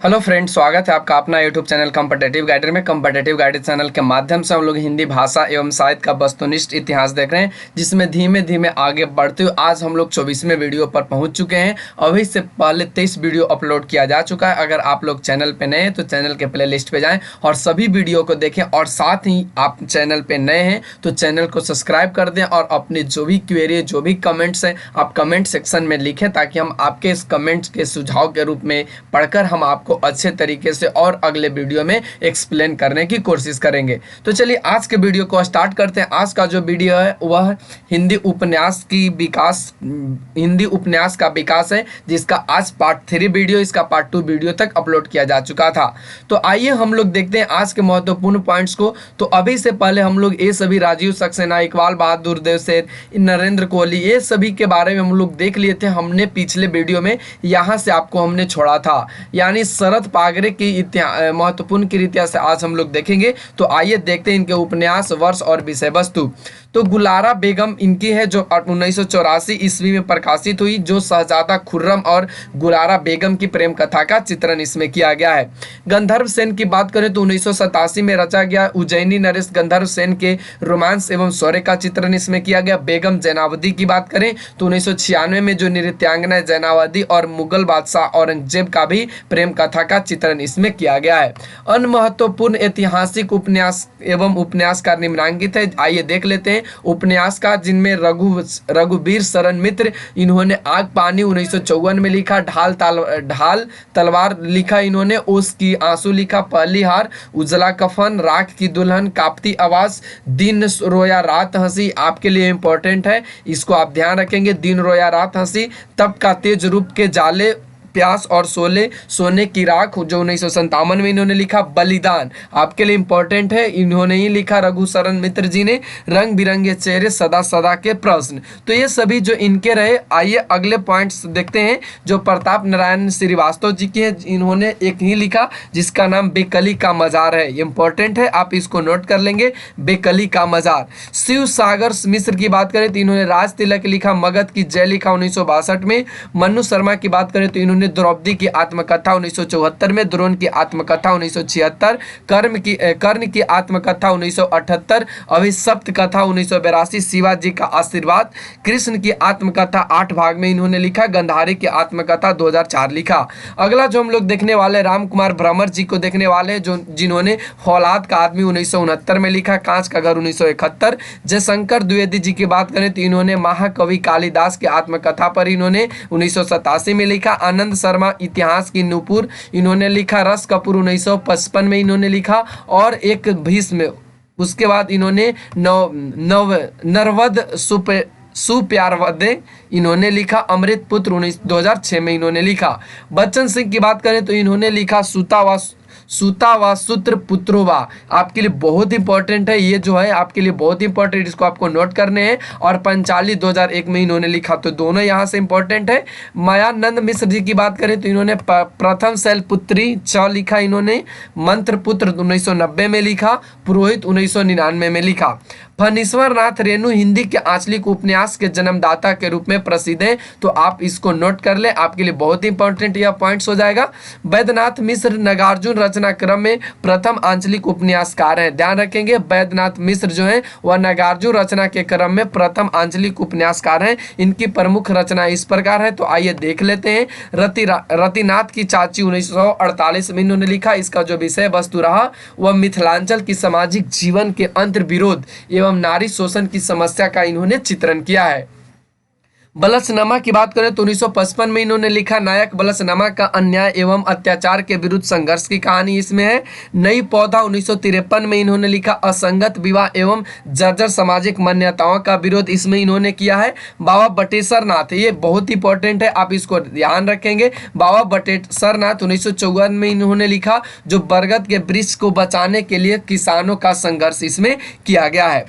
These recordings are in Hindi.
हेलो फ्रेंड, स्वागत है आपका अपना यूट्यूब चैनल कॉम्पिटिटिव गाइडर में। कॉम्पिटिटिव गाइडर चैनल के माध्यम से हम लोग हिंदी भाषा एवं साहित्य का वस्तुनिष्ठ इतिहास देख रहे हैं, जिसमें धीमे धीमे आगे बढ़ते हुए आज हम लोग 24वें वीडियो पर पहुंच चुके हैं। अभी से पहले 23 वीडियो अपलोड किया जा चुका है। अगर आप लोग चैनल पर नए हैं तो चैनल के प्ले लिस्ट पर जाएँ और सभी वीडियो को देखें, और साथ ही आप चैनल पर नए हैं तो चैनल को सब्सक्राइब कर दें और अपने जो भी क्वेरी, जो भी कमेंट्स हैं, आप कमेंट सेक्शन में लिखें, ताकि हम आपके इस कमेंट्स के सुझाव के रूप में पढ़कर हम आपको अच्छे तरीके से और अगले वीडियो में एक्सप्लेन करने की कोशिश करेंगे। तो चलिए आज के वीडियो को स्टार्ट करते हैं। आज का जो वीडियो है वह हिंदी उपन्यास का विकास है, जिसका आज पार्ट 3 वीडियो, इसका पार्ट 2 वीडियो तक अपलोड किया जा चुका था। तो आइए हम लोग देखते हैं आज के महत्वपूर्ण पॉइंट्स को। तो अभी से पहले हम लोग ये सभी राजीव सक्सेना, इकबाल बहादुर देवसेन, नरेंद्र कोहली, ये सभी के बारे में हम लोग देख लिए थे हमने पिछले वीडियो में। यहाँ से आपको हमने छोड़ा था, यानी शरद पागरे की महत्वपूर्ण कृतियां से आज हम लोग देखेंगे। तो आइए देखते हैं इनके उपन्यास, वर्ष और विषय वस्तु। तो गुलारा बेगम इनकी है, जो 1984 ईस्वी में प्रकाशित हुई, जो शहजादा खुर्रम और गुलारा बेगम की प्रेम कथा का चित्रण इसमें किया गया है। गंधर्व सेन की बात करें तो 1987 में रचा गया उज्जैनी नरेश गंधर्व सेन के रोमांस एवं शौर्य का चित्रण इसमें किया गया। बेगम जैनावदी की बात करें तो 1996 में जो नृत्यांगना जैनावदी और मुगल बादशाह औरंगजेब का भी प्रेम कथा का चित्रण इसमें किया गया है। अन्य महत्वपूर्ण ऐतिहासिक उपन्यास एवं उपन्यासकार निम्नांकित है, आइए देख लेते हैं। उपन्यास का जिनमें रघुवीर शरण मित्र, इन्होंने आग पानी 1954 में लिखा। ढाल तलवार लिखा इन्होंने। ओस की आंसू लिखा। पहली हार, उजला कफन, राख की दुल्हन, कांपती आवाज, दिन रोया रात हंसी, आपके लिए इंपॉर्टेंट है, इसको आप ध्यान रखेंगे। दिन रोया रात हंसी, तब का तेज रूप के जाले, प्यास और सोने की राख, जो 1957 में इन्होंने लिखा। बलिदान आपके लिए इंपॉर्टेंट है, इन्होंने ही लिखा रघु शरण मित्र जी ने। रंग बिरंगे चेहरे, सदा सदा के प्रश्न। तो ये सभी जो इनके रहे। आइए अगले पॉइंट्स देखते हैं, जो प्रताप नारायण श्रीवास्तव जी की है। इन्होंने एक ही लिखा जिसका नाम बेकली का मजार है, इंपॉर्टेंट है, आप इसको नोट कर लेंगे, बेकली का मजार। शिव सागर मिश्र की बात करें तो इन्होंने राज तिलक लिखा। मगध की जय लिखा 1962 में। मन्नू शर्मा की बात करें तो इन्होंने द्रौपदी की आत्मकथा 1974 में, द्रोण की आत्मकथा 1976, कर्ण की आत्मकथा 1978, अभिशप्त कथा 1982, शिवाजी का आशीर्वाद, कृष्ण की आत्मकथा 8 भाग में इन्होंने लिखा। गंधारी की आत्मकथा 2004 लिखा। अगला जो हम लोग देखने वाले, राम कुमार भ्रमर जी को देखने वाले, जो जिन्होंने फौलाद का आदमी 1969 में लिखा। कांच का घर 1971। जयशंकर द्विवेदी जी की बात करें तो इन्होंने महाकवि कालिदास की आत्मकथा पर इन्होंने 1987 में लिखा। आनंद शर्मा इतिहास की नूपुर इन्होंने लिखा। रस कपूर 1955 में इन्होंने लिखा। और एक भीष्म, उसके बाद इन्होंने नरवद सुप्यारवदे इन्होंने लिखा। अमृत पुत्र 2006 में इन्होंने लिखा। बच्चन सिंह की बात करें तो इन्होंने लिखा सूता व सूत्र पुत्रोवा, आपके लिए बहुत इंपॉर्टेंट है, ये जो है आपके लिए बहुत इंपॉर्टेंट, इसको आपको नोट करने हैं। और पंचाली 2001 में इन्होंने लिखा, तो दोनों यहाँ से इंपॉर्टेंट है। मायानंद मिश्र जी की बात करें तो इन्होंने प्रथम शैलपुत्री लिखा इन्होंने। मंत्र पुत्र 1990 में लिखा। पुरोहित 1999 में लिखा। फणीश्वर नाथ रेणु हिंदी के आंचलिक उपन्यास के जन्मदाता के रूप में प्रसिद्ध है, तो आप इसको नोट कर ले, आपके लिए बहुत इंपॉर्टेंट यह पॉइंट्स हो जाएगा। वैद्यनाथ मिश्र नागार्जुन रचना क्रम में प्रथम आंचलिक उपन्यासकार हैं, ध्यान रखेंगे। वैद्यनाथ मिश्र जो है वह नागार्जुन रचना के क्रम में प्रथम आंचलिक उपन्यासकार हैं। इनकी प्रमुख रचना इस प्रकार है, तो आइए देख लेते हैं। रतिनाथ की चाची 1948 में इन्होंने लिखा। इसका जो विषय वस्तु रहा वह मिथिलांचल की सामाजिक जीवन के अंतर्विरोध एवं नारी शोषण की समस्या का इन्होंने चित्रण किया है। बलसनामा की बात करें तो 1955 में इन्होंने लिखा। नायक बलसनामा का अन्याय एवं अत्याचार के विरुद्ध संघर्ष की कहानी इसमें है। नई पौधा 1953 में इन्होंने लिखा। असंगत विवाह एवं जर्जर सामाजिक मान्यताओं का विरोध इसमें इन्होंने किया है। बाबा बटेश्वर नाथ, ये बहुत इंपॉर्टेंट है, आप इसको ध्यान रखेंगे। बाबा बटेश्वर नाथ 1954 में इन्होंने लिखा, जो बरगद के वृक्ष को बचाने के लिए किसानों का संघर्ष इसमें किया गया है।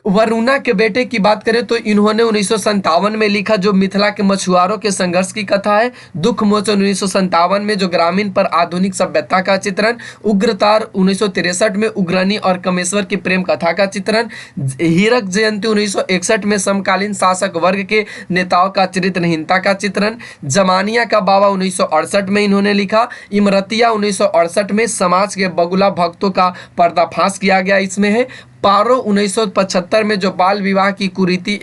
वरुणा के बेटे की बात करें तो इन्होंने 1957 में लिखा जो मिथिला के मछुआरों के संघर्ष की कथा है। दुख मोचन 1957 में जो ग्रामीण पर आधुनिक सभ्यता का चित्रण। उग्रतार 1963 में उग्रणी और कमेश्वर की प्रेम कथा का चित्रण। हीरक जयंती 1961 में समकालीन शासक वर्ग के नेताओं का चरित्रहीनता का चित्रण। जमानिया का बाबा 1968 में इन्होंने लिखा। इमरतिया 1968 में समाज के बगुला भक्तों का पर्दाफाश किया गया इसमें है। पारो 1975 में जो बाल विवाह की कुरीति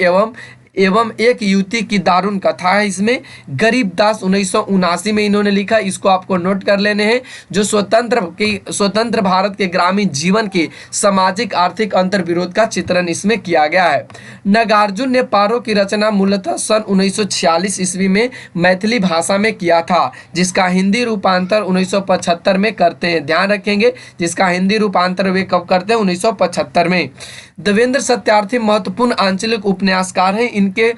एवं एक युवती की दारुण कथा है इसमें। गरीबदास 1979 में इन्होंने लिखा, इसको आपको नोट कर लेने हैं। जो स्वतंत्र भारत के ग्रामीण जीवन के सामाजिक आर्थिक अंतर विरोध का चित्रण इसमें किया गया है। नागार्जुन ने पारो की रचना मूलतः सन 1946 ईस्वी में मैथिली भाषा में किया था, जिसका हिंदी रूपांतर 1975 में करते हैं। ध्यान रखेंगे, जिसका हिंदी रूपांतर वे कब करते हैं? 1975 में। देवेंद्र सत्यार्थी महत्वपूर्ण आंचलिक उपन्यासकार हैं। इनके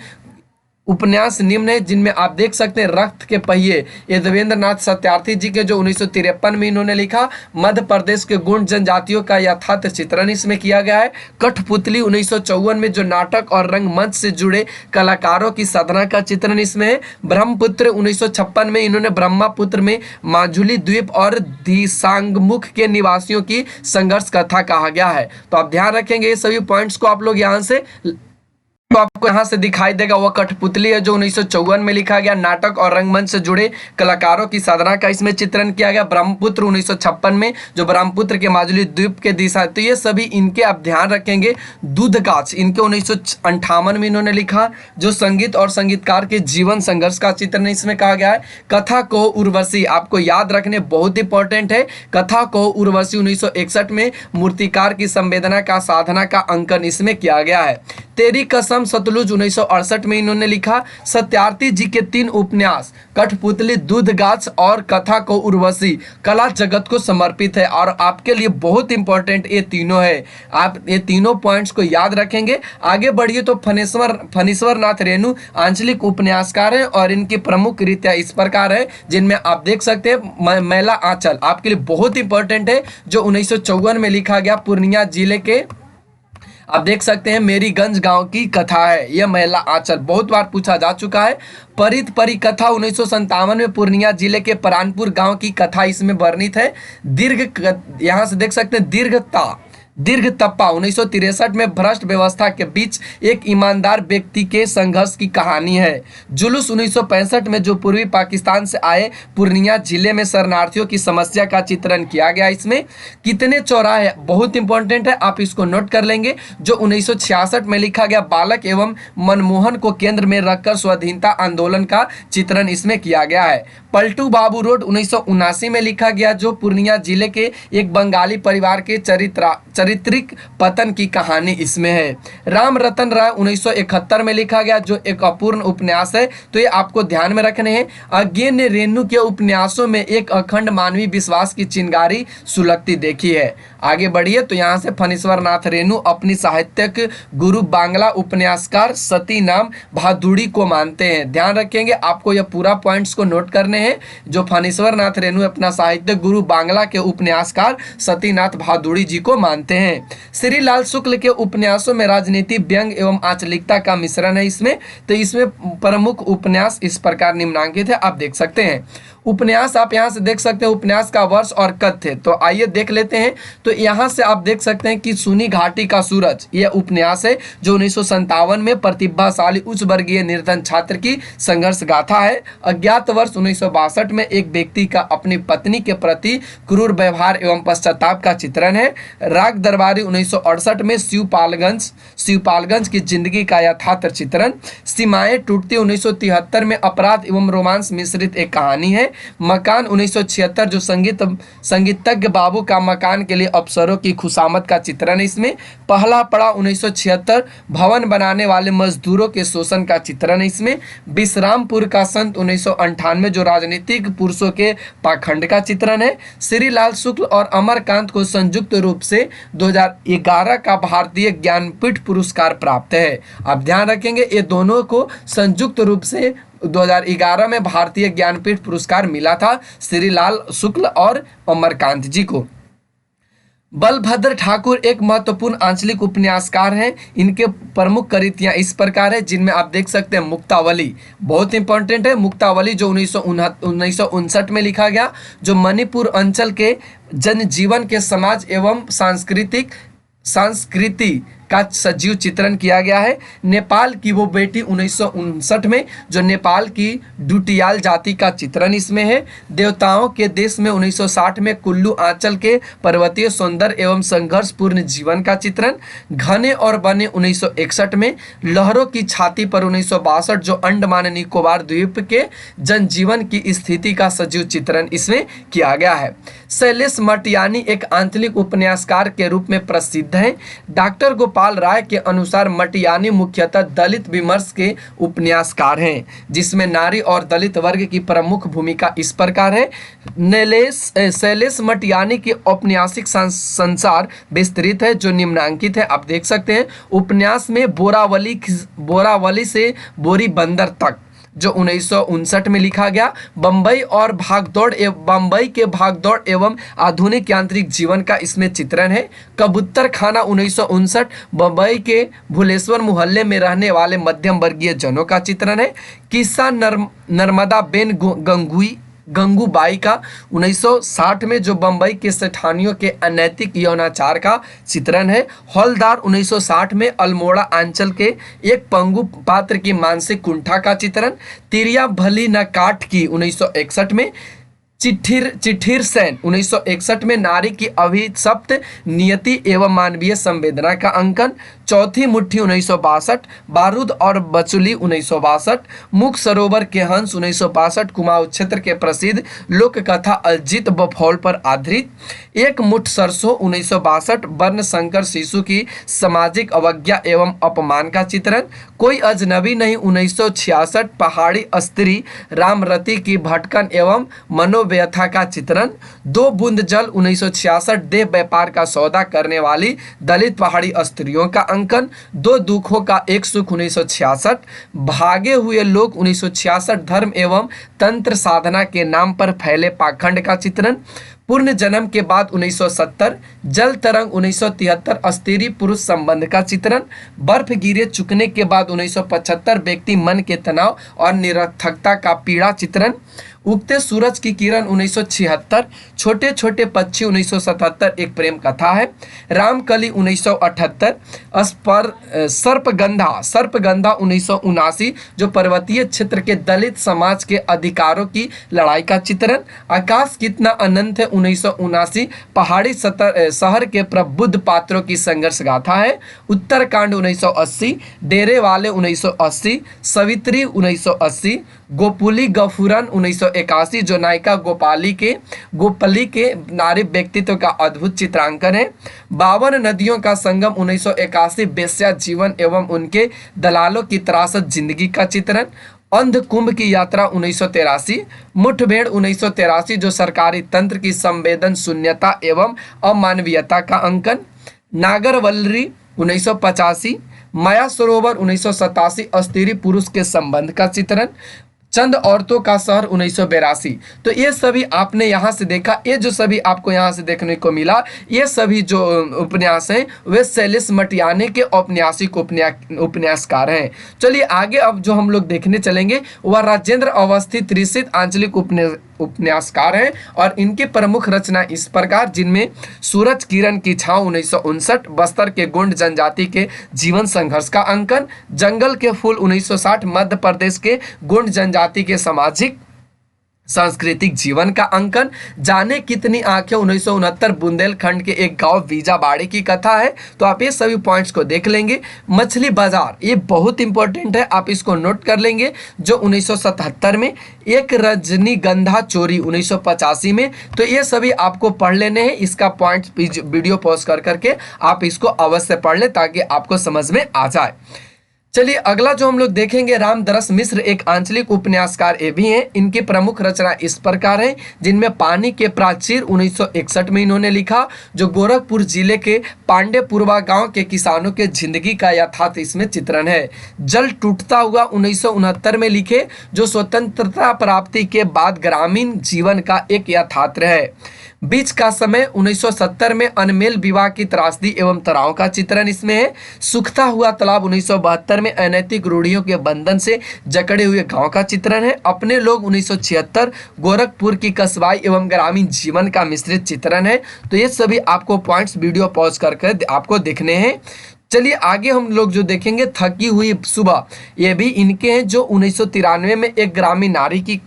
उपन्यास निम्न है जिनमें आप देख सकते हैं रक्त के पहिए, ये देवेंद्र नाथ सत्यार्थी जी के जो 1953 में इन्होंने लिखा। मध्य प्रदेश के गुण जनजातियों का यथार्थ चित्रण इसमें किया गया है। कठपुतली 1954 में जो नाटक और रंगमंच से जुड़े कलाकारों की साधना का चित्रण इसमें है। ब्रह्मपुत्र 1956 में इन्होंने ब्रह्मपुत्र में माजुली द्वीप और दिसांगमुख के निवासियों की संघर्ष कथा कहा गया है। तो आप ध्यान रखेंगे ये सभी पॉइंट्स को आप लोग यहाँ से, तो आपको यहाँ से दिखाई देगा वह कठपुतली है जो 1954 में लिखा गया। नाटक और रंगमंच से जुड़े कलाकारों की साधना का इसमें चित्रण किया गया। ब्रह्मपुत्र 1956 में जो ब्रह्मपुत्र के माजुली द्वीप के दिशा, तो ये सभी इनके आप ध्यान रखेंगे। दूधगाछ इनके 1958 में इन्होंने लिखा। जो संगीत और संगीतकार के जीवन संघर्ष का चित्रण इसमें कहा गया है। कथा को उर्वशी आपको याद रखने बहुत इंपॉर्टेंट है। कथा को उर्वशी 1961 में मूर्तिकार की संवेदना का साधना का अंकन इसमें किया गया है। तेरी कसम सतलुज 1968 में इन्होंने लिखा। सत्यार्थी जी के 3 उपन्यास कठपुतली, दूधगाछ और कथा को उर्वशी कला जगत को समर्पित है और आपके लिए बहुत इंपॉर्टेंट ये तीनों है। आप ये तीनों पॉइंट्स को याद रखेंगे। आगे बढ़िए तो फणीश्वर नाथ रेणु आंचलिक उपन्यासकार हैं और इनकी प्रमुख रीतियां इस प्रकार है जिनमें आप देख सकते हैं। मैला आंचल आपके लिए बहुत इंपॉर्टेंट है जो 1954 में लिखा गया। पूर्णिया जिले के आप देख सकते हैं मेरीगंज गांव की कथा है यह महिला आंचल, बहुत बार पूछा जा चुका है। परित परिकथा 1957 में पूर्णिया जिले के परानपुर गांव की कथा इसमें वर्णित है। यहाँ से देख सकते हैं दीर्घ तप्पा 1963 में भ्रष्ट व्यवस्था के बीच एक ईमानदार व्यक्ति के संघर्ष की कहानी है। जुलूस 1965 में जो पूर्वी पाकिस्तान से आए पूर्णिया जिले में शरणार्थियों की समस्या का चित्रण किया गया। इसमें कितने चौराहे बहुत इंपॉर्टेंट है, आप इसको नोट कर लेंगे। जो 1966 में लिखा गया। बालक एवं मनमोहन को केंद्र में रखकर स्वाधीनता आंदोलन का चित्रण इसमें किया गया है। पलटू बाबू रोड 1979 में लिखा गया जो पूर्णिया जिले के एक बंगाली परिवार के चारित्रिक पतन की कहानी इसमें है। राम रतन राय 1971 में लिखा गया जो एक अपूर्ण उपन्यास है, तो ये आपको ध्यान में रखने हैं। अज्ञे ने रेणु के उपन्यासों में एक अखंड मानवीय विश्वास की चिंगारी सुलगती देखी है। आगे बढ़िए तो यहाँ से फणीश्वर नाथ रेणु अपनी साहित्यिक गुरु बांग्ला उपन्यासकार सती नाम भादुड़ी को मानते हैं। ध्यान रखेंगे, आपको यह पूरा पॉइंट्स को नोट करने हैं। जो फणीश्वर नाथ रेणु अपना साहित्यिक गुरु बांग्ला के उपन्यासकार सतीनाथ भादुड़ी जी को मानते हैं। श्रीलाल शुक्ल के उपन्यासों में राजनीति, व्यंग एवं आंचलिकता का मिश्रण है इसमें। तो इसमें प्रमुख उपन्यास इस प्रकार निम्नांकित है, आप देख सकते हैं। उपन्यास आप यहाँ से देख सकते हैं उपन्यास का वर्ष और कथ्य, तो आइए देख लेते हैं। तो यहाँ से आप देख सकते हैं कि सुनी घाटी का सूरज यह उपन्यास है जो 1957 में प्रतिभाशाली उच्च वर्गीय निर्धन छात्र की संघर्ष गाथा है। अज्ञात वर्ष 1962 में एक व्यक्ति का अपनी पत्नी के प्रति क्रूर व्यवहार एवं पश्चाताप का चित्रण है। राग दरबारी 1968 में शिवपालगंज की जिंदगी का यथार्थ चित्रण। सीमाएं टूटती 1973 में अपराध एवं रोमांस मिश्रित एक कहानी है। मकान 1976 जो संगीतज्ञ बाबू का मकान के लिए अफसरों की खुशामद का चित्रण है इसमें। पहला पड़ा 1976 भवन बनाने वाले मजदूरों के शोषण का चित्रण है इसमें। विश्रामपुर का संत 1998 जो राजनीतिक पुरुषों के पाखंड का चित्रण है। श्रीलाल शुक्ल और अमरकांत को संयुक्त रूप से 2011 का भारतीय ज्ञानपीठ पुरस्कार प्राप्त है। आप ध्यान रखेंगे ये दोनों को संयुक्त रूप से 2011 में भारतीय ज्ञानपीठ पुरस्कार मिला था श्रीलाल शुक्ल और अमरकांत जी को। बलभद्र ठाकुर एक महत्वपूर्ण आंचलिक उपन्यासकार हैं। इनके प्रमुख कृतियां इस प्रकार है, जिनमें आप देख सकते हैं मुक्तावली बहुत इंपॉर्टेंट है। मुक्तावली जो 1959 में लिखा गया, जो मणिपुर अंचल के जनजीवन के समाज एवं संस्कृति का सजीव चित्रण किया गया है। नेपाल की वो बेटी 1959 में, जो नेपाल की डुटियाल जाति का चित्रण इसमें है। देवताओं के देश में 1960 में कुल्लू आंचल के पर्वतीय सौंदर्य एवं संघर्षपूर्ण जीवन का चित्रण। घने और बने 1961 में। लहरों की छाती पर 1962 जो अंडमान निकोबार द्वीप के जनजीवन की स्थिति का सजीव चित्रण इसमें किया गया है। शैलेश मटियानी एक आंचलिक उपन्यासकार के रूप में प्रसिद्ध हैं। डॉक्टर गोपाल राय के अनुसार मटियानी मुख्यतः दलित विमर्श के उपन्यासकार हैं, जिसमें नारी और दलित वर्ग की प्रमुख भूमिका इस प्रकार है। शैलेश मटियानी के औपन्यासिक संसार विस्तृत है, जो निम्नांकित है, आप देख सकते हैं। उपन्यास में बोरावली से बोरी बंदर तक जो 1959 में लिखा गया। बम्बई के भागदौड़ एवं आधुनिक यांत्रिक जीवन का इसमें चित्रण है। कबूतर खाना 1959 बम्बई के भुलेश्वर मोहल्ले में रहने वाले मध्यम वर्गीय जनों का चित्रण है। किस्सा नर्मदा बेन गंगूबाई का 1960 में, जो बम्बई के सेठानियों के अनैतिक यौनाचार का चित्रण है। हौलदार 1960 में अल्मोड़ा अंचल के एक पंगु पात्र की मानसिक कुंठा का चित्रण। तिरिया भली न काट की 1961 में। चिट्ठीर सेन 1961 में नारी की अभिशप्त नियति एवं मानवीय संवेदना का अंकन। चौथी मुट्ठी 1962। बारूद और बचुली 1962। मुख सरोवर के हंस 1962 कुमाऊं क्षेत्र के प्रसिद्ध लोक कथा अजित बफौल पर आधारित। एक मुठ सरसों 1962 वर्ण संकर शिशु की सामाजिक अवज्ञा एवं अपमान का चित्रण। कोई अजनबी नहीं 1966 पहाड़ी स्त्री रामरती की भटकन एवं मनोव्यथा का चित्रण। दो बूंद जल 1966 देह व्यापार का सौदा करने वाली दलित पहाड़ी स्त्रियों का अंकन। दो दुखों का एक सुख 1966। भागे हुए लोग 1966 धर्म एवं तंत्र साधना के नाम पर फैले पाखंड का चित्रण। पूर्ण जन्म के बाद 1970। जल तरंग 1973 स्त्री पुरुष संबंध का चित्रण। बर्फ गिरे चुकने के बाद 1975 व्यक्ति मन के तनाव और निरर्थकता का पीड़ा चित्रण। उगते सूरज की किरण 1976। छोटे छोटे पक्षी 1977 एक प्रेम कथा है। रामकली 1978। सर्पगंधा 1979 जो पर्वतीय क्षेत्र के दलित समाज के अधिकारों की लड़ाई का चित्रण। आकाश कितना अनंत है 1979 पहाड़ी शहर के प्रबुद्ध पात्रों की संघर्ष गाथा है। उत्तरकांड 1980। डेरे वाले 1980। सवित्री 1980। गोपुली गफूरन 1981 जो नायिका गोपली के नारी व्यक्तित्व का अद्भुत चित्रांकन है। 52 नदियों का संगम 1981 बेश्या जीवन एवं उनके दलालों की त्रासद जिंदगी का चित्रण। अंध कुंभ की यात्रा 1983। मुठभेड़ 1983 जो सरकारी तंत्र की संवेदन शून्यता एवं अमानवीयता का अंकन। नागरवल्ली 1985। माया सरोवर 1987 स्त्री पुरुष के संबंध का चित्रण। चंद औरतों का शहर 1982। तो ये सभी आपने यहाँ से देखा, ये जो सभी आपको यहाँ से देखने को मिला, ये सभी जो उपन्यास हैं वे शैलेश मटियानी के औपन्यासिक उपन्यासकार हैं। चलिए आगे अब जो हम लोग देखने चलेंगे वह राजेंद्र अवस्थी त्रिशित आंचलिक उपन्यासकार हैं और इनकी प्रमुख रचना इस प्रकार, जिनमें सूरज किरण की छांव 1959, बस्तर के गोंड जनजाति के जीवन संघर्ष का अंकन, जंगल के फूल 1960 मध्य प्रदेश के गोंड जनजाति के सामाजिक सांस्कृतिक जीवन का अंकन, जाने कितनी आंखें 1969 बुंदेलखंड के एक गांव वीजाबाड़ी की कथा है। तो आप ये सभी पॉइंट्स को देख लेंगे। मछली बाजार ये बहुत इंपॉर्टेंट है, आप इसको नोट कर लेंगे, जो 1977 में। एक रजनीगंधा चोरी 1985 में। तो ये सभी आपको पढ़ लेने हैं। इसका पॉइंट वीडियो पॉज कर करके आप इसको अवश्य पढ़ लें ताकि आपको समझ में आ जाए। चलिए अगला जो हम लोग देखेंगे, रामदरस मिश्र एक आंचलिक उपन्यासकार ये भी हैं। इनकी प्रमुख रचना इस प्रकार है, जिनमें पानी के प्राचीर 1961 में इन्होंने लिखा, जो गोरखपुर जिले के पांडेपुरवा गांव के किसानों के जिंदगी का यथार्थ इसमें चित्रण है। जल टूटता हुआ 1969 में लिखे, जो स्वतंत्रता प्राप्ति के बाद ग्रामीण जीवन का एक यथार्थ है। बीच का समय 1970 में अनमेल विवाह की त्रासदी एवं तनाव का चित्रण इसमें है। सूखता हुआ तालाब 1972 में अनैतिक रूढ़ियों के बंधन से जकड़े हुए गांव का चित्रण है। अपने लोग 1976 गोरखपुर की कस्बाई एवं ग्रामीण जीवन का मिश्रित चित्रण है। तो ये सभी आपको पॉइंट्स वीडियो पॉज करके आपको देखने हैं। चलिए आगे हम लोग जो देखेंगे, थकी हुई सुबह, ये भी इनके हैं, जो 1993 में एक ग्रामीण नारी की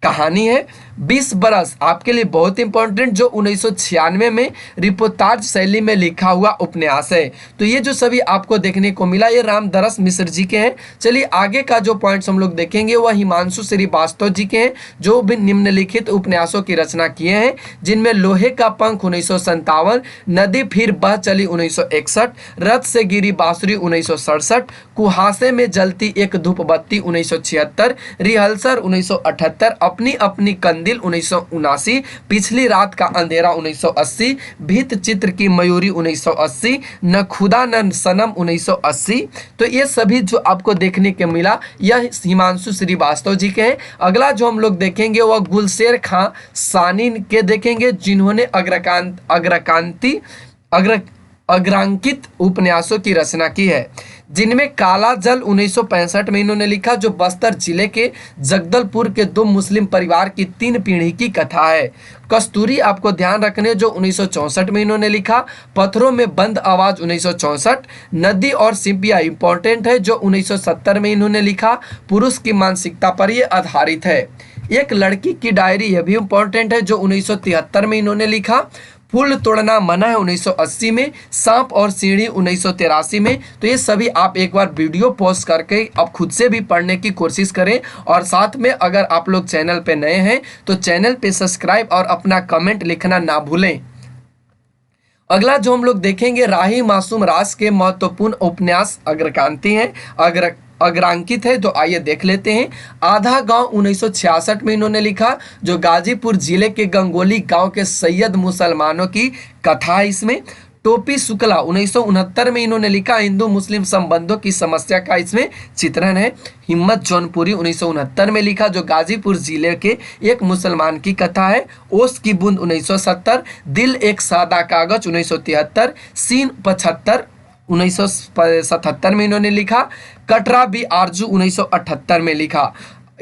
कहानी है। 20 बरस आपके लिए बहुत इंपॉर्टेंट, जो 1996 में रिपोर्टाज शैली में लिखा हुआ उपन्यास है। तो ये जो सभी आपको देखने को मिला, ये रामदरस मिश्र जी के हैं। चलिए आगे का जो पॉइंट्स हम लोग देखेंगे वह हिमांशु श्रीवास्तव जी के हैं, जो भी निम्नलिखित उपन्यासों की रचना किए हैं, जिनमें लोहे का पंख 1957, नदी फिर बह चली 1961, रथ से गिरी बांसुरी 1967, कुहासे में जलती एक धूप बत्ती 1976, रिहर्सल 1978, अपनी अपनी कंदिल 1979, पिछली रात का अंधेरा 1980, भीत चित्र की मयूरी 1980, न खुदा न सनम 1980। तो ये सभी जो आपको देखने को मिला, यह हिमांशु श्रीवास्तव जी के हैं। अगला जो हम लोग देखेंगे वह गुलशेर खां सानी के देखेंगे, जिन्होंने अग्रांकित उपन्यासों की रचना की है, जिनमें काला जल 1965 में इन्होंने लिखा, जो बस्तर जिले के जगदलपुर के दो मुस्लिम परिवार की 3 पीढ़ी की कथा है। कस्तूरी आपको ध्यान रखने, जो 1964 में इन्होंने लिखा, पत्थरों में बंद आवाज 1964, नदी और सिपिया इंपॉर्टेंट है, जो 1970 में इन्होंने लिखा, पुरुष की मानसिकता पर यह आधारित है। एक लड़की की डायरी, यह भी इंपॉर्टेंट है, जो 1973 में इन्होंने लिखा, फूल तोड़ना मना है 1980 में, सांप और सीढ़ी 1983 में। तो ये सभी आप एक बार वीडियो पॉज करके आप खुद से भी पढ़ने की कोशिश करें, और साथ में अगर आप लोग चैनल पे नए हैं तो चैनल पे सब्सक्राइब और अपना कमेंट लिखना ना भूलें। अगला जो हम लोग देखेंगे, राही मासूम राज के महत्वपूर्ण उपन्यास अग्रकांति हैं, अग्रांकित है। तो आइए देख लेते हैं। आधा गांव 1966 में इन्होंने लिखा, जो गाजीपुर जिले के गंगोली गांव के सैयद मुसलमानों की कथा है इसमें। टोपी शुक्ला 1969 में इन्होंने लिखा, हिंदू मुस्लिम संबंधों की समस्या का इसमें चित्रण है। हिम्मत जौनपुरी 1969 में लिखा, जो गाजीपुर जिले के एक मुसलमान की कथा है। ओस की बूंद 1970, दिल एक सादा कागज 1973, सीन 75 1977 में इन्होंने लिखा, कटरा बी आरजू 1978 में लिखा।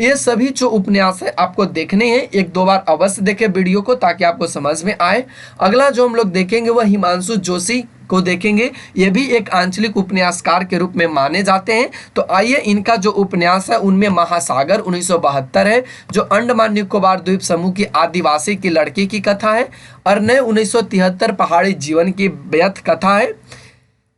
ये सभी जो उपन्यास है आपको देखने हैं, 1-2 बार अवश्य देखें वीडियो को, ताकि आपको समझ में आए। अगला जो हम लोग देखेंगे वह हिमांशु जोशी को देखेंगे। ये भी एक आंचलिक उपन्यासकार के रूप में माने जाते हैं। तो आइए इनका जो उपन्यास है उनमें महासागर 1972 है, जो अंडमान निकोबार द्वीप समूह की आदिवासी की लड़की की कथा है। अरनय 1973 पहाड़ी जीवन की व्यथ कथा है।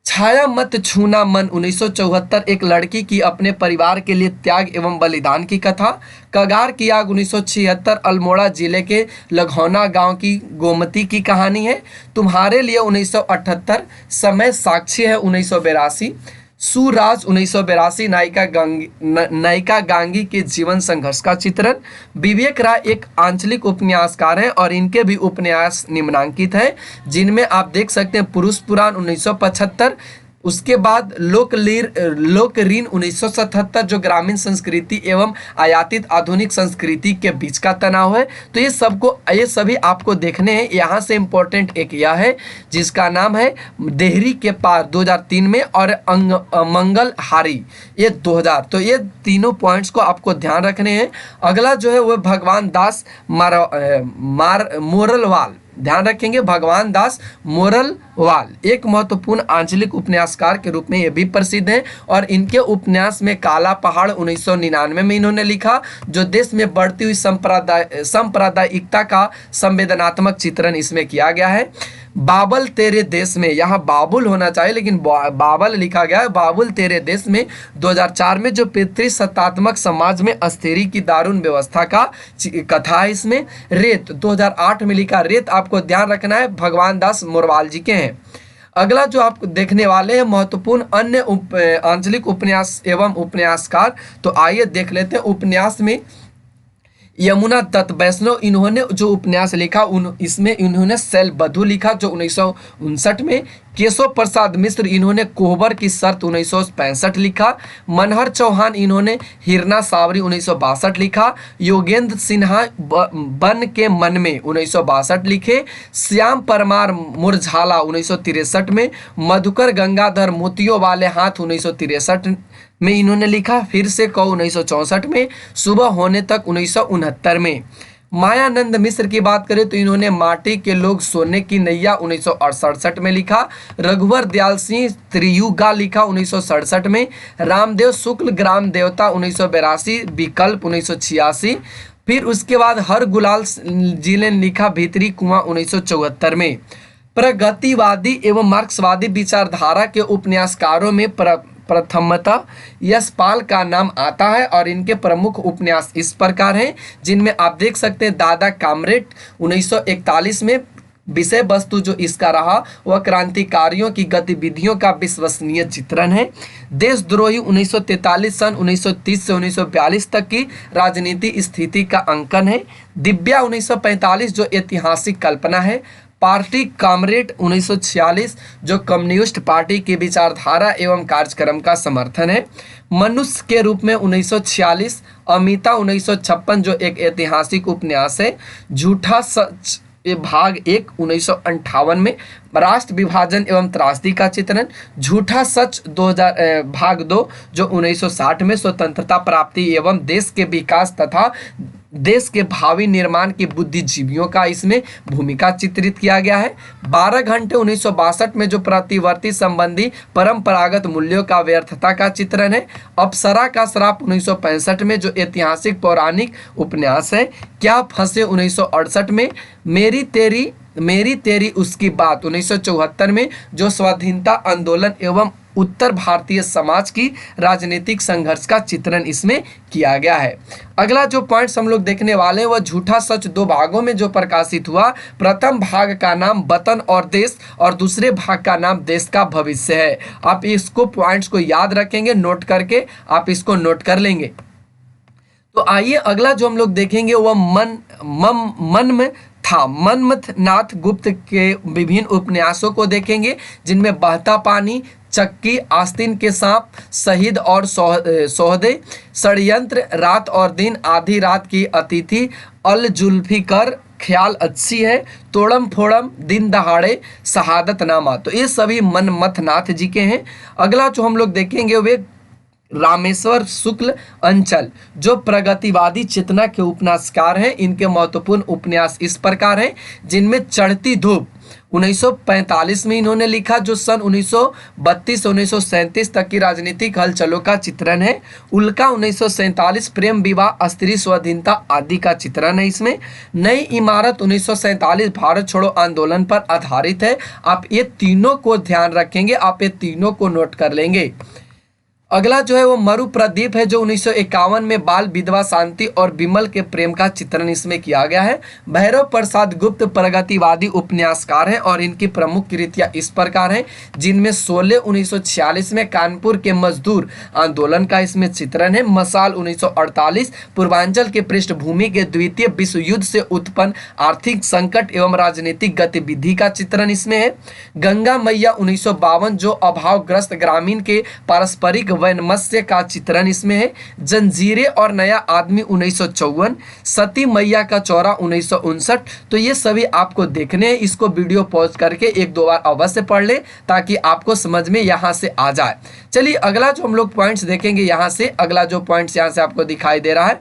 छाया मत छूना मन 1974 एक लड़की की अपने परिवार के लिए त्याग एवं बलिदान की कथा। कगार की आग 1976 अल्मोड़ा जिले के लघौना गांव की गोमती की कहानी है। तुम्हारे लिए 1978 समय साक्षी है 1982। सुराज 1982 नायिका गांगी के जीवन संघर्ष का चित्रण। विवेक राय एक आंचलिक उपन्यासकार हैं और इनके भी उपन्यास निम्नांकित हैं, जिनमें आप देख सकते हैं पुरुष पुराण 1975, उसके बाद लोकरीन 1977, जो ग्रामीण संस्कृति एवं आयातित आधुनिक संस्कृति के बीच का तनाव है। तो ये सभी आपको देखने हैं। यहाँ से इम्पोर्टेंट एक यह है, जिसका नाम है देहरी के पार 2003 में, और मंगल हारी ये 2000। तो ये तीनों पॉइंट्स को आपको ध्यान रखने हैं। अगला जो है वह भगवान दास मोरलवाल, ध्यान रखेंगे, भगवान दास मोरलवाल एक महत्वपूर्ण आंचलिक उपन्यासकार के रूप में ये भी प्रसिद्ध हैं, और इनके उपन्यास में काला पहाड़ 1999 में इन्होंने लिखा, जो देश में बढ़ती हुई सांप्रदायिकता का संवेदनात्मक चित्रण इसमें किया गया है। बाबल तेरे देश में, यहाँ बाबुल होना चाहिए लेकिन बाबल लिखा गया है, बाबुल तेरे देश में 2004 में, जो पितृसत्तात्मक समाज में अस्थिरी की दारुण व्यवस्था का कथा है इसमें। रेत 2008 में लिखा, रेत आपको ध्यान रखना है भगवान दास मोरवाल जी के हैं। अगला जो आप देखने वाले हैं महत्वपूर्ण अन्य आंचलिक उपन्यास एवं उपन्यासकार, तो आइए देख लेते हैं। उपन्यास में यमुना दत्त वैष्णव, इन्होंने जो उपन्यास लिखा इसमें इन्होंने शैलबधु लिखा जो 1959 में। केशव प्रसाद मिश्र, इन्होंने कोहबर की शर्त 1965 लिखा। मनहर चौहान, इन्होंने हिरना सावरी 1962 लिखा। योगेंद्र सिन्हा बन के मन में 1962 लिखे। श्याम परमार मुरझाला 1963 में। मधुकर गंगाधर मोतियों वाले हाथ 1963 में इन्होंने लिखा। फिर से कौ 1964 में। सुबह होने तक 1969 में। मायानंद मिश्र की बात करें तो इन्होंने माटी के लोग सोने की नैया 1968 में लिखा। रघुवर दयाल सिंह त्रियुगा लिखा 1967 में। रामदेव शुक्ल ग्राम देवता 1982, विकल्प 1986। फिर उसके बाद हर गुलाल जी ने लिखा भीतरी कुआं 1974 में। प्रगतिवादी एवं मार्क्सवादी विचारधारा के उपन्यासकारों में प्रथमतः यशपाल का नाम आता है और इनके प्रमुख उपन्यास इस प्रकार हैं, जिनमें आप देख सकते हैं दादा कामरेड 1941 में। विषय वस्तु जो इसका रहा वह क्रांतिकारियों की गतिविधियों का विश्वसनीय चित्रण है। देशद्रोही 1943 सन 1930 से 1942 तक की राजनीति स्थिति का अंकन है। दिव्या 1945 जो ऐतिहासिक कल्पना है। पार्टी कामरेड 1946 जो कम्युनिस्ट पार्टी की विचारधारा एवं कार्यक्रम का समर्थन है। मनुष्य के रूप में 1946। अमिता 1956 जो एक ऐतिहासिक उपन्यास है। झूठा सच भाग 1 1958 में। राष्ट्र विभाजन एवं त्रासदी का चित्रण। झूठा सच 2000 भाग 2 जो 1960 में। स्वतंत्रता प्राप्ति एवं देश के विकास तथा देश के भावी निर्माण के बुद्धिजीवियों का इसमें भूमिका चित्रित किया गया है। 12 घंटे 1962 में जो प्रतिवर्ती संबंधी परंपरागत मूल्यों का व्यर्थता का चित्रण है। अप्सरा का श्राप 1965 में जो ऐतिहासिक पौराणिक उपन्यास है। क्या फंसे 1968 में। मेरी तेरी उसकी बात 1974 में जो स्वाधीनता आंदोलन एवं उत्तर भारतीय समाज की राजनीतिक संघर्ष का चित्रण इसमें किया गया है। अगला जो पॉइंट्स हम लोग देखने वाले हैं वह झूठा सच 2 भागों में जो प्रकाशित हुआ। प्रथम भाग का नाम वतन और देश और दूसरे भाग का नाम देश का भविष्य है। आप इसको पॉइंट्स को याद रखेंगे, नोट करके आप इसको नोट कर लेंगे। तो आइए अगला जो हम लोग देखेंगे वह मनम था। मनमथनाथ गुप्त के विभिन्न उपन्यासों को देखेंगे, जिनमें बहता पानी, चक्की, आस्तीन के सांप, शहीद और सोहदे, षड्यंत्र, रात और दिन, आधी रात की अतिथि, अल जुल्फिकर, ख्याल अच्छी है, तोड़म फोड़म, दिन दहाड़े, शहादतनामा। तो ये सभी मनमथनाथ जी के हैं। अगला जो हम लोग देखेंगे वे रामेश्वर शुक्ल अंचल जो प्रगतिवादी चेतना के उपन्यासकार हैं। इनके महत्वपूर्ण उपन्यास इस प्रकार हैं, जिनमें चढ़ती धूप 1945 में इन्होंने लिखा जो सन 1932 से 1937 तक की राजनीतिक हलचलों का चित्रण है। उल्का 1947 प्रेम विवाह, स्त्री स्वाधीनता आदि का चित्रण है इसमें। नई इमारत 1947 भारत छोड़ो आंदोलन पर आधारित है। आप ये तीनों को ध्यान रखेंगे, आप ये तीनों को नोट कर लेंगे। अगला जो है वो मरु प्रदीप है जो 1951 में बाल विधवा शांति और विमल के प्रेम का चित्रण इसमें किया गया है। भैरव प्रसाद गुप्त प्रगतिवादी उपन्यासकार हैं और इनकी प्रमुख कृतियां इस प्रकार हैं, जिनमें 16 1946 में कानपुर के मजदूर आंदोलन का इसमें चित्रण है। मसाल 1948 पूर्वांचल के पृष्ठभूमि के द्वितीय विश्व युद्ध से उत्पन्न आर्थिक संकट एवं राजनीतिक गतिविधि का चित्रण इसमें है। गंगा मैया 1952 जो अभावग्रस्त ग्रामीण के पारस्परिक वैनमत्स्य का चित्रण इसमें है। जंजीरें और नया आदमी 1954, सती मैया का चौरा 1959। तो ये सभी आपको देखने हैं। इसको वीडियो पॉज करके 1-2 बार अवश्य पढ़ ले ताकि आपको समझ में यहाँ से आ जाए। चलिए अगला जो हम लोग पॉइंट्स देखेंगे यहाँ से, अगला जो पॉइंट्स यहाँ से आपको दिखाई दे रहा है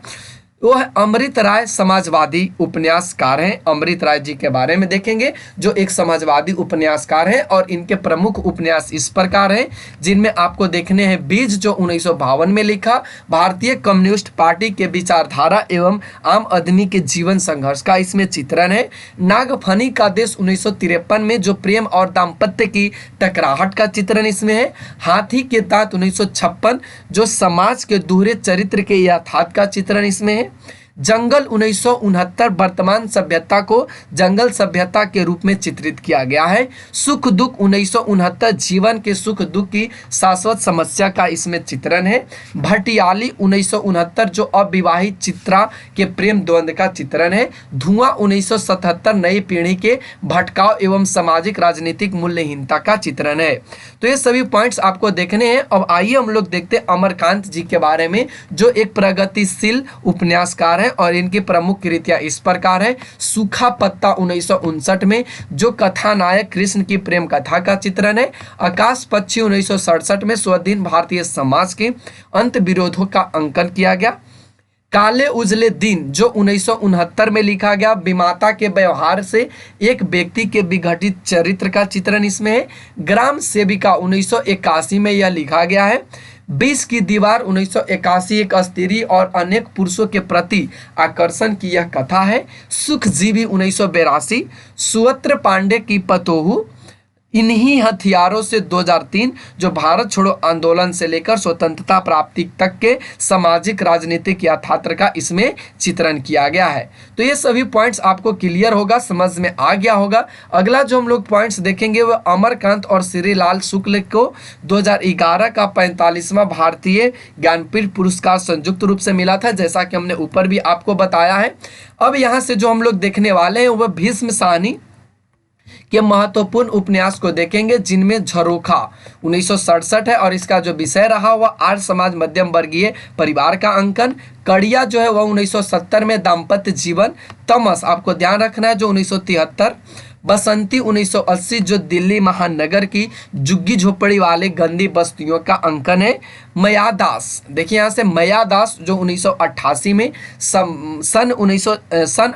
वो है अमृत राय समाजवादी उपन्यासकार हैं। अमृत राय जी के बारे में देखेंगे जो एक समाजवादी उपन्यासकार हैं और इनके प्रमुख उपन्यास इस प्रकार हैं, जिनमें आपको देखने हैं बीज जो 1952 में लिखा, भारतीय कम्युनिस्ट पार्टी के विचारधारा एवं आम आदमी के जीवन संघर्ष का इसमें चित्रण है। नागफनी का देश 1953 में जो प्रेम और दाम्पत्य की टकराहट का चित्रण इसमें है। हाथी के दांत 1956 जो समाज के दोहरे चरित्र के यथार्थ का चित्रण इसमें है। जंगल 1969 वर्तमान सभ्यता को जंगल सभ्यता के रूप में चित्रित किया गया है। सुख दुख 1969 जीवन के सुख दुख की शाश्वत समस्या का इसमें चित्रण है। भटियाली 1969 जो अविवाहित चित्रा के प्रेम द्वंद्व का चित्रण है। धुआं 1977 नई पीढ़ी के भटकाव एवं सामाजिक राजनीतिक मूल्यहीनता का चित्रण है। तो ये सभी पॉइंट्स आपको देखने हैं। अब आइए हम लोग देखते हैं अमरकांत जी के बारे में, जो एक प्रगतिशील उपन्यासकार है और इनकी प्रमुख कृतियां इस प्रकार है। सूखा पत्ता 1959 में जो कथानायक कृष्ण की प्रेम कथा का चित्रण है। आकाश पक्षी 1967 में स्वाधीन भारतीय समाज के अंत विरोधों का अंकन किया गया। काले उजले दिन जो 1969 में लिखा गया, विमाता के व्यवहार से एक व्यक्ति के विघटित चरित्र का चित्रण इसमें है। ग्राम सेविका 1981 में यह लिखा गया है। 20 की दीवार 1981 एक स्त्री और अनेक पुरुषों के प्रति आकर्षण की यह कथा है। सुखजीवी 1982, सुवत्र पांडे की पतोहू, इन्हीं हथियारों से 2003 जो भारत छोड़ो आंदोलन से लेकर स्वतंत्रता प्राप्ति तक के सामाजिक राजनीतिक याथात्र का इसमें चित्रण किया गया है। तो ये सभी पॉइंट्स आपको क्लियर होगा, समझ में आ गया होगा। अगला जो हम लोग पॉइंट्स देखेंगे वह अमरकांत और श्रीलाल शुक्ल को 2011 का 45वां भारतीय ज्ञानपीठ पुरस्कार संयुक्त रूप से मिला था, जैसा कि हमने ऊपर भी आपको बताया है। अब यहाँ से जो हम लोग देखने वाले हैं वह भीष्म साहनी के महत्वपूर्ण उपन्यास को देखेंगे, जिनमें झरोखा 1967 है और इसका जो विषय रहा वह आर्य समाज मध्यम वर्गीय परिवार का अंकन। कड़िया जो है वह 1970 में दाम्पत्य जीवन। तमस आपको ध्यान रखना है जो 1973। बसंती 1980 जो दिल्ली महानगर की झुग्गी झोपड़ी वाले गंदी बस्तियों का अंकन है। मयादास देखिए यहाँ से मयादास जो 1988 में सन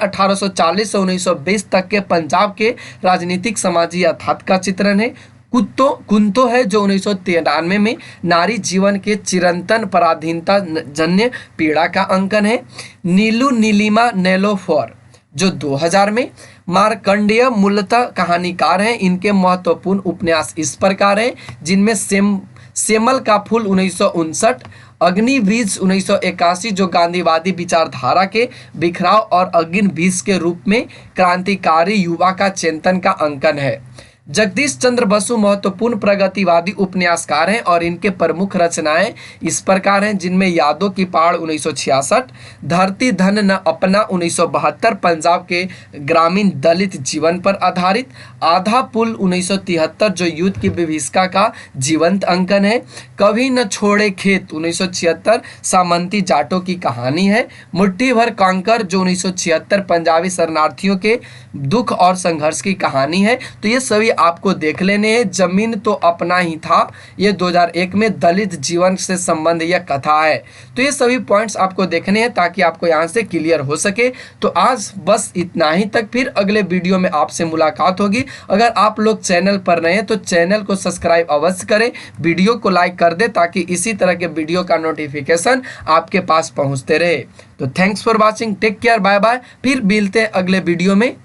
1840 से 1920 तक के पंजाब के राजनीतिक समाजी यथार्थ का चित्रण है। कुंतो है जो 1993 में नारी जीवन के चिरंतन पराधीनता जन्य पीड़ा का अंकन है। नीलू नीलिमा नेलोफर जो 2000 में। मार्कंडेय मूलतः कहानीकार हैं। इनके महत्वपूर्ण उपन्यास इस प्रकार हैं, जिनमें सेमल का फूल 1959, अग्निवीज 1981 जो गांधीवादी विचारधारा के बिखराव और अग्निवीज के रूप में क्रांतिकारी युवा का चिंतन का अंकन है। जगदीश चंद्र बसु महत्वपूर्ण प्रगतिवादी उपन्यासकार हैं और इनके प्रमुख रचनाएं इस प्रकार हैं, जिनमें यादों की पहाड़ 1966, धरती धन न अपना 1972 पंजाब के ग्रामीण दलित जीवन पर आधारित, आधा पुल 1973 जो युद्ध की विभीषिका का जीवंत अंकन है, कभी न छोड़े खेत 1976 सामंती जाटों की कहानी है, मुट्ठी भर कांकर जो 1976 पंजाबी शरणार्थियों के दुख और संघर्ष की कहानी है। तो ये सभी आपको देख लेने हैं। जमीन तो अपना ही था, ये 2001 में दलित जीवन से संबंध यह कथा है। तो ये सभी पॉइंट्स आपको देखने हैं ताकि आपको यहाँ से क्लियर हो सके। तो आज बस इतना ही तक, फिर अगले वीडियो में आपसे मुलाकात होगी। अगर आप लोग चैनल पर नए हैं तो चैनल को सब्सक्राइब अवश्य करें, वीडियो को लाइक कर दे ताकि इसी तरह के वीडियो का नोटिफिकेशन आपके पास पहुँचते रहे। तो thanks for watching, take care, bye bye. फिर मिलते हैं अगले वीडियो में।